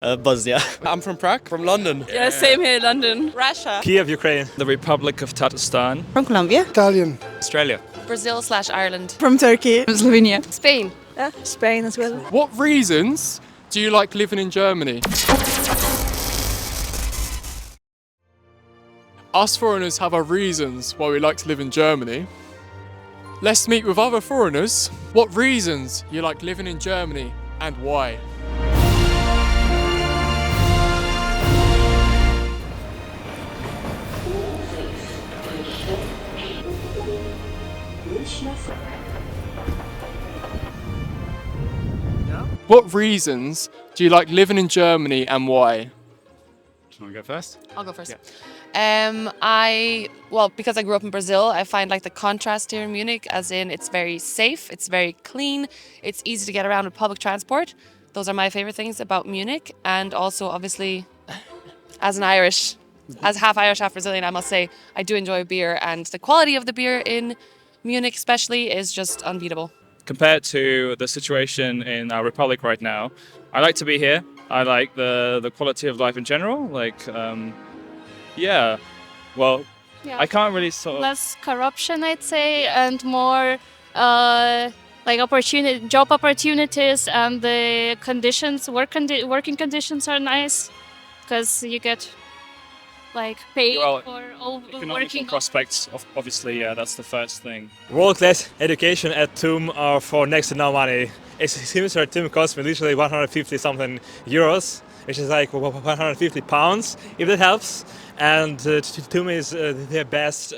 Bosnia. I'm from Prague. From London. Yeah, same here, London. Russia. Kiev, Ukraine. The Republic of Tatarstan. From Colombia. Italian. Australia. Brazil/Ireland. From Turkey. Slovenia. Spain. Yeah, Spain as well. What reasons do you like living in Germany? Us foreigners have our reasons why we like to live in Germany. Let's meet with other foreigners. What reasons you like living in Germany and why? What reasons do you like living in Germany and why? Do you want to go first? I'll go first. Yeah. Because I grew up in Brazil, I find like the contrast here in Munich, as in it's very safe, it's very clean, it's easy to get around with public transport. Those are my favorite things about Munich. And also, obviously, as half Irish, half Brazilian, I must say I do enjoy beer, and the quality of the beer in Munich especially is just unbeatable. Compared to the situation in our republic right now, I like to be here. I like the quality of life in general. I can't really sort of... Less corruption, I'd say, and more job opportunities, and the conditions, working conditions are nice because you get paid for Economic working. prospects, obviously, yeah, that's the first thing. World-class education at TUM are for next to no money. It seems that TUM costs me literally 150 something euros, which is like 150 pounds, if that helps. And TUM is the best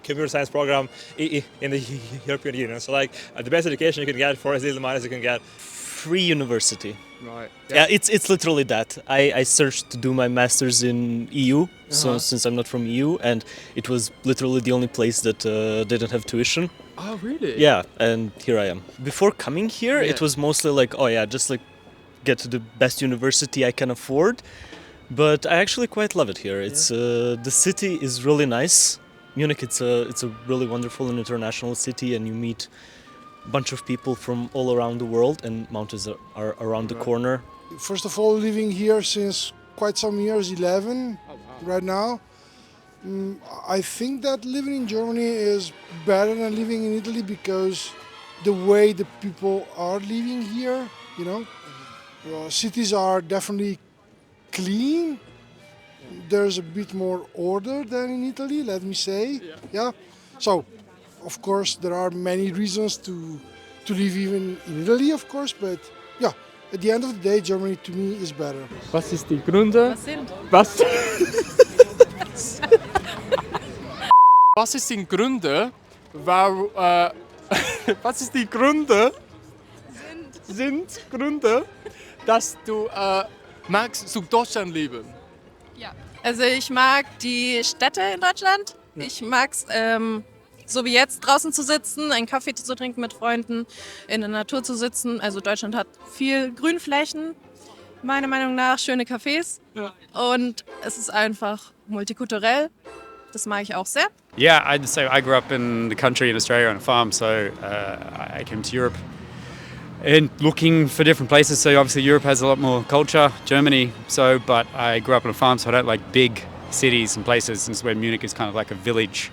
computer science program in the European Union. So the best education you can get for as little money as you can get. Free university. Right. Yeah, it's literally that. I searched to do my master's in EU, so since I'm not from EU, and it was literally the only place that didn't have tuition. Oh, really? Yeah, and here I am. Before coming here, it was mostly get to the best university I can afford. But I actually quite love it here. It's the city is really nice. Munich, it's a really wonderful and international city, and you meet a bunch of people from all around the world, and mountains are around the corner. First of all, living here since quite some years, 11 right now. I think that living in Germany is better than living in Italy because the way the people are living here, cities are definitely clean. There's a bit more order than in Italy, let me say. Yeah. So, of course, there are many reasons to live even in Italy, of course, but yeah, at the end of the day, Germany to me is better. Was ist die Gründe? Was ist die Gründe, was ist die Gründe, Gründe, dass du magst zu Deutschland leben? Ja, also ich mag die Städte in Deutschland. Ich mag's, so wie jetzt, draußen zu sitzen, einen Kaffee zu trinken mit Freunden, in der Natur zu sitzen. Also Deutschland hat viel Grünflächen, meiner Meinung nach schöne Cafés. Ja. Und es ist einfach multikulturell. Das mag ich auch sehr. Yeah, I'd say I grew up in the country in Australia on a farm, so I came to Europe and looking for different places. So obviously Europe has a lot more culture, Germany. But I grew up on a farm, so I don't like big cities and places. And where Munich is kind of like a village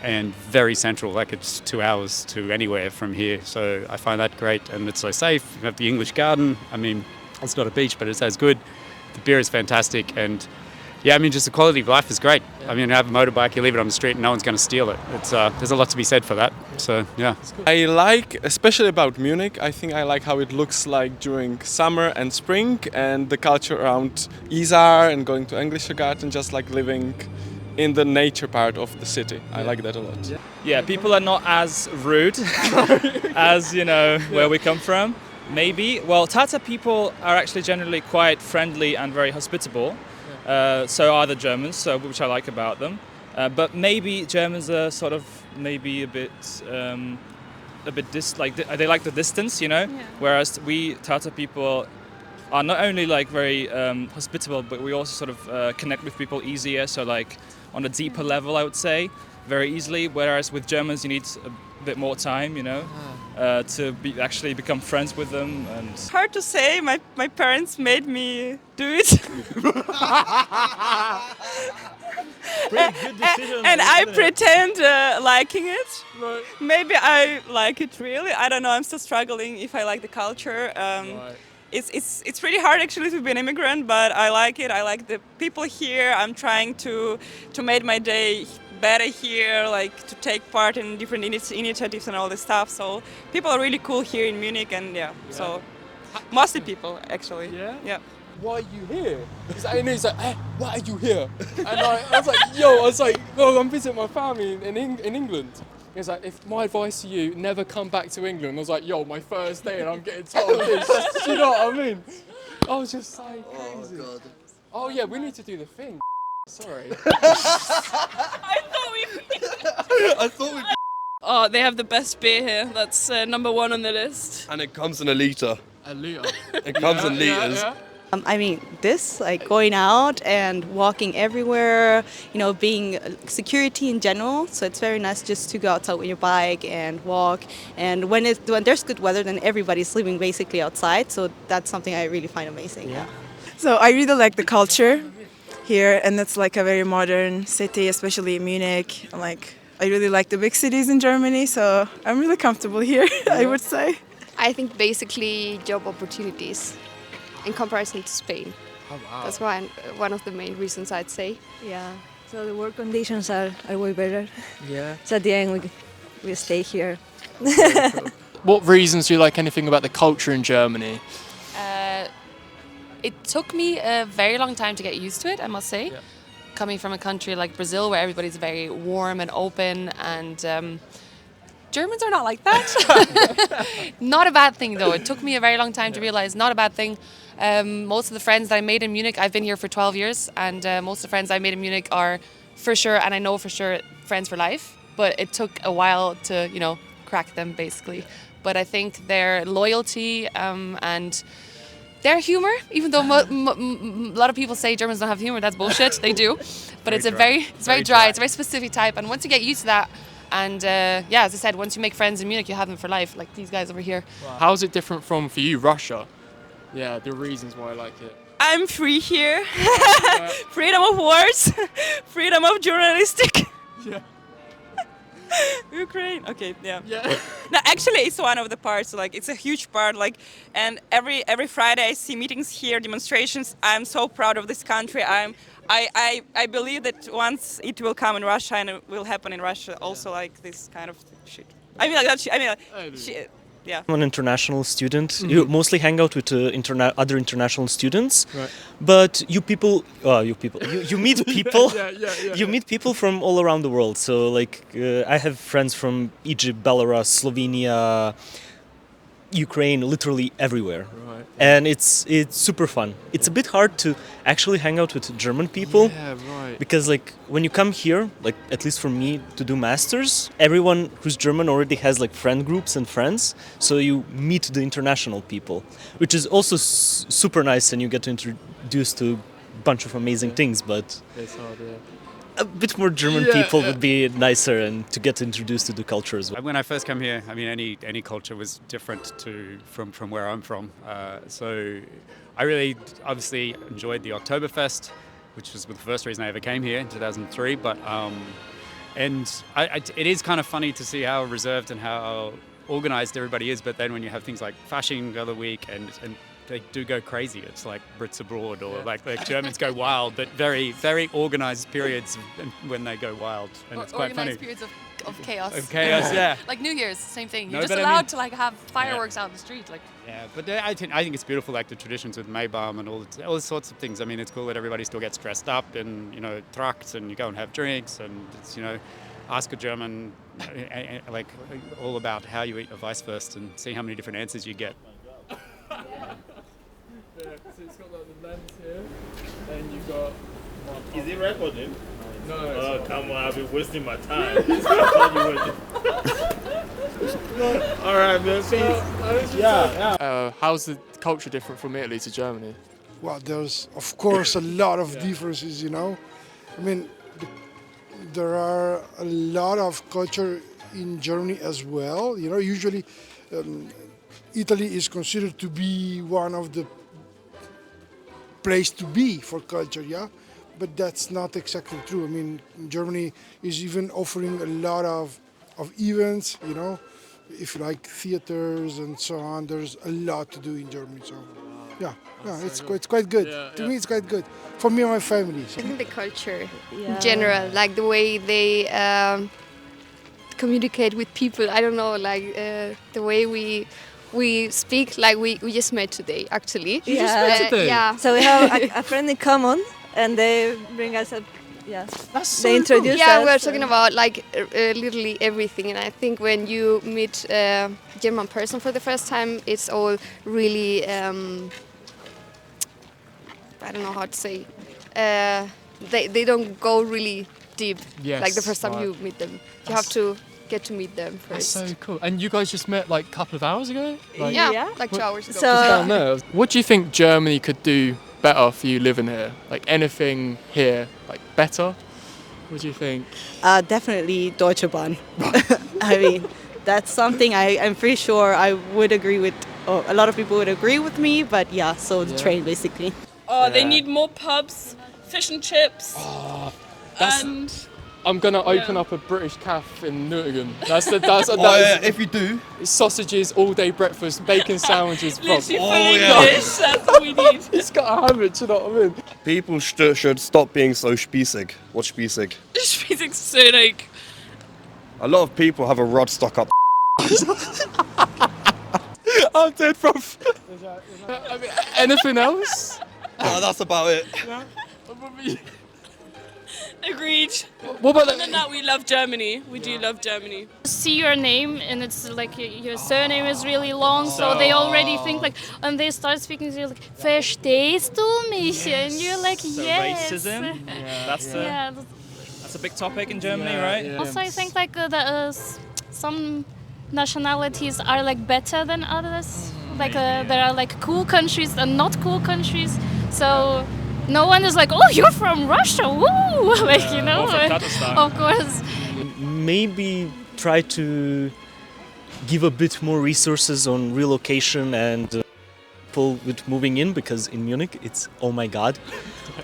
and very central, like it's 2 hours to anywhere from here. So I find that great, and it's so safe. You have the English Garden. I mean, it's not a beach, but it's as good. The beer is fantastic, and yeah, I mean, just the quality of life is great. I mean, you have a motorbike, you leave it on the street, and no one's going to steal it. It's there's a lot to be said for that. So yeah, I like, especially about Munich, I think I like how it looks like during summer and spring, and the culture around Isar and going to English Garden, just like living in the nature part of the city. I like that a lot. Yeah, people are not as rude as, where we come from. Maybe. Well, Tatar people are actually generally quite friendly and very hospitable. So are the Germans, which I like about them. But maybe Germans are sort of maybe a bit they like the distance, Yeah. Whereas we Tatar people are not only very hospitable, but we also sort of connect with people easier. So on a deeper level, I would say, very easily. Whereas with Germans, you need a bit more time, actually become friends with them. And Hard to say. My parents made me do it. Pretty good decision. And I isn't it? pretend liking it. Right. Maybe I like it really. I don't know. I'm still struggling if I like the culture. Right. It's pretty hard actually to be an immigrant, but I like it. I like the people here. I'm trying to make my day better here, like to take part in different initiatives and all this stuff. So people are really cool here in Munich, and so mostly people actually. Yeah? Why are you here? He's like, hey, why are you here? And I was like, oh, I'm visiting my family in England. He's like, if my advice to you, never come back to England. I was like, yo, my first day and I'm getting told this. Do you know what I mean? I was just so crazy. Oh, God. Oh yeah, we need to do the thing. Sorry. I thought we. Oh, they have the best beer here. That's number one on the list. And it comes in a litre. A litre. It comes in litres. Yeah. I mean, this, like going out and walking everywhere, you know, being security in general. So it's very nice just to go outside with your bike and walk. And when there's good weather, then everybody's living basically outside. So that's something I really find amazing. Yeah. So I really like the culture here, and it's like a very modern city, especially Munich. I really like the big cities in Germany, so I'm really comfortable here, I would say. I think basically job opportunities in comparison to Spain. Oh, wow. That's one of the main reasons I'd say. Yeah, so the work conditions are way better. Yeah. So at the end we stay here. Cool. What reasons do you like anything about the culture in Germany? It took me a very long time to get used to it, I must say. Yeah. Coming from a country like Brazil where everybody's very warm and open, and Germans are not like that. Not a bad thing though. It took me a very long time to realize not a bad thing. Most of the friends that I made in Munich, I've been here for 12 years, and most of the friends I made in Munich are for sure, and I know for sure, friends for life. But it took a while to, crack them basically. But I think their loyalty and their humor, even though a lot of people say Germans don't have humor, that's bullshit. They do, but it's very dry. It's a very specific type, and once you get used to that, and as I said, once you make friends in Munich, you have them for life, like these guys over here. Wow. How is it different from, for you, Russia? Yeah, the reasons why I like it. I'm free here. Freedom of words, freedom of journalistic. Yeah. Ukraine. Okay, yeah. No, actually, it's one of the parts. Like, it's a huge part. Like, and every Friday I see meetings here, demonstrations. I'm so proud of this country. I believe that once it will come in Russia, and it will happen in Russia also, like this kind of shit. I mean, like that. Shit. Yeah. I'm an international student. Mm-hmm. You mostly hang out with other international students, right. But you meet people. Yeah. You meet people from all around the world. So, like, I have friends from Egypt, Belarus, Slovenia, Ukraine, literally everywhere. Right. And it's super fun. It's a bit hard to actually hang out with German people. Yeah, right. Because, like, when you come here, like, at least for me, to do masters, everyone who's German already has, like, friend groups and friends. So you meet the international people, which is also super nice, and you get to introduce to a bunch of amazing things. But it's hard, yeah. A bit more German people would be nicer, and to get introduced to the culture as well. When I first came here, I mean, any culture was different from where I'm from. So I really obviously enjoyed the Oktoberfest, which was the first reason I ever came here in 2003. But it is kind of funny to see how reserved and how organized everybody is. But then when you have things like Fasching the other week, and they do go crazy. It's like Brits abroad, or like Germans go wild, but very, very organised periods when they go wild, and it's quite funny. Organised periods of chaos. Of chaos, yeah. Like New Year's, same thing. You're No, just but I allowed mean- to like have fireworks out in the street, like. Yeah, but I think it's beautiful, like the traditions with Maybaum and all sorts of things. I mean, it's cool that everybody still gets dressed up in trucks, and you go and have drinks, and it's ask a German like all about how you eat a Weisswurst and see how many different answers you get. Yeah, so it's got like the lens here, and you've got. Is it recording? No. Oh, come on, I've been wasting my time. All right, man, peace. Yeah. How's the culture different from Italy to Germany? Well, there's of course a lot of differences, I mean, there are a lot of culture in Germany as well. Usually Italy is considered to be one of the place to be for culture, yeah? But that's not exactly true. I mean, Germany is even offering a lot of events, you know, if you like theaters and so on. There's a lot to do in Germany, so yeah, it's quite good. To me, it's quite good for me and my family. So. I think the culture in general, like the way they communicate with people. I don't know, like the way we speak, like we just met today, actually. You just met today? Yeah. So we have a friend in common, and they bring us up. Yeah, That's so they introduce cool. Yeah, us. we're talking about like literally everything, and I think when you meet a German person for the first time, it's all really I don't know how to say. They don't go really deep. Yes, like the first time right. you meet them, you have to get to meet them That's first. so cool. And you guys just met like a couple of hours ago? Like, Yeah, like 2 hours ago. just down there. What do you think Germany could do better for you living here? Like anything here, like better? What do you think? Definitely Deutsche Bahn. I mean, that's something I'm pretty sure I would agree with. Or a lot of people would agree with me, but yeah, so the train basically. Oh, they need more pubs, fish and chips. And I'm gonna open up a British cafe in Nürnberg. That's if you do, sausages, all-day breakfast, bacon sandwiches. literally full English, that's what we need. It's gotta have it, you know what I mean? people should stop being so spießig. What's spießig? Speaking so like, A lot of people have a rod stuck up. I'm dead, prof. I mean, anything else? No, that's about it. agreed. What about Other than that, we love Germany. We do love Germany. See your name and it's like your surname is really long, so they already think like, and they start speaking to you like, verstehst du mich? And you're like, So yes. racism, that's a big topic in Germany, right? Also, I think like some nationalities are like better than others. Like there are like cool countries and not cool countries. So no one is like, oh, you're from Russia, woo! Like, you know, or from Kazakhstan. of course. Maybe try to give a bit more resources on relocation and people with moving in, because in Munich it's oh my god,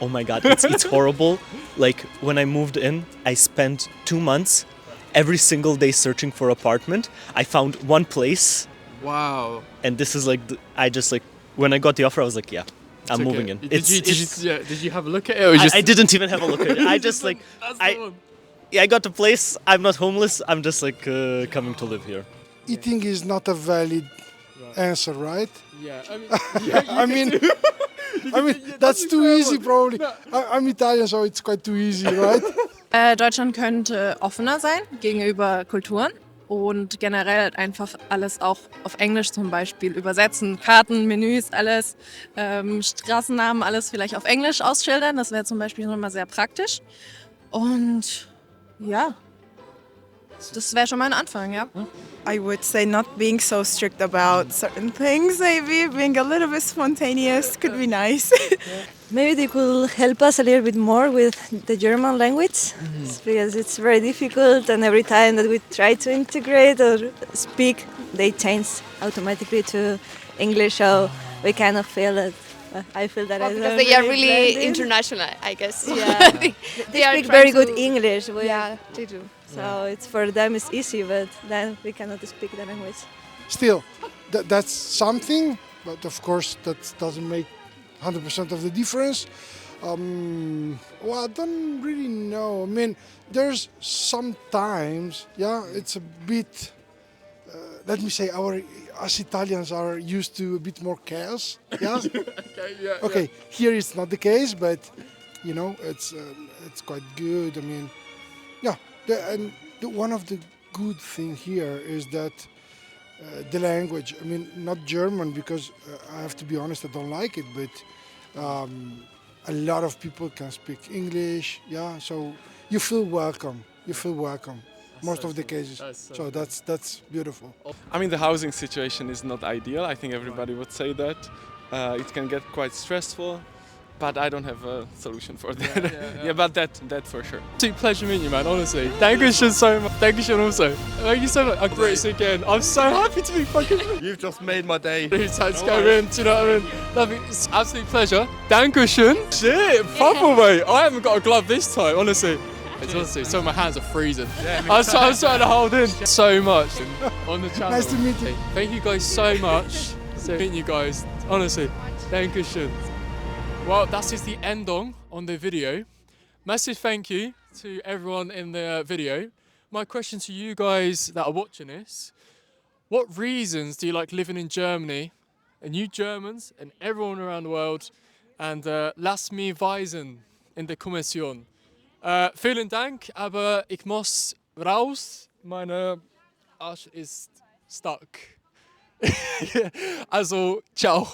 it's horrible. Like when I moved in, I spent 2 months every single day searching for apartment. I found one place. Wow. And this is like I just like when I got the offer, I was like, yeah, I'm moving in. Did you have a look at it? Or I didn't even have a look at it. I just like I got the place. I'm not homeless. I'm just like coming to live here. Eating is not a valid answer, right? Yeah, I mean, that's too easy probably. I'm Italian, so it's quite too easy, right? Deutschland könnte offener sein gegenüber Kulturen und generell einfach alles auch auf Englisch zum Beispiel übersetzen. Karten, Menüs, alles, Straßennamen, alles vielleicht auf Englisch ausschildern. Das wäre zum Beispiel nochmal sehr praktisch. Und ja, das wäre schon mal ein Anfang, ja. I would say not being so strict about certain things, maybe being a little bit spontaneous could be nice. Maybe they could help us a little bit more with the German language, because it's very difficult, and every time that we try to integrate or speak, they change automatically to English, so we kind of feel it. I feel that Because they are really international, I guess. Yeah, they are speak trying very good to- English. Yeah, they do. So it's for them it's easy, but then we cannot speak the language. Still, that's something, but of course that doesn't make 100% of the difference. Well, I don't really know. I mean, there's sometimes, yeah, it's a bit, let me say, us Italians are used to a bit more chaos, yeah? Okay, here it's not the case, but, you know, it's quite good. I mean, yeah, one of the good thing here is that the language, I mean, not German, because I have to be honest, I don't like it, but a lot of people can speak English, yeah, so you feel welcome, most of the cases, so that's beautiful. I mean, the housing situation is not ideal. I think everybody would say that. It can get quite stressful. but I don't have a solution for that. Yeah, but that for sure. It's a pleasure meeting you, man, honestly. Dankeschön so much. Dankeschön also. Thank you so much. I'm British again. I'm so happy to be fucking... You've just made my day. Let's go in, do you know what I mean? Love it. It's an absolute pleasure. Dankeschön. Shit, proper mate. I haven't got a glove this time, honestly. It's honestly, some of my hands are freezing. Yeah, I was trying to hold in so much on the channel. Nice to meet you. Thank you guys so much. Meeting you guys, honestly. Dankeschön. Well, that is the end on the video. Massive thank you to everyone in the video. My question to you guys that are watching this, what reasons do you like living in Germany, and you Germans and everyone around the world, and lasst mir weisen in der Kommission. Vielen Dank, aber ich muss raus. Meine Arsch ist stuck. Also, ciao.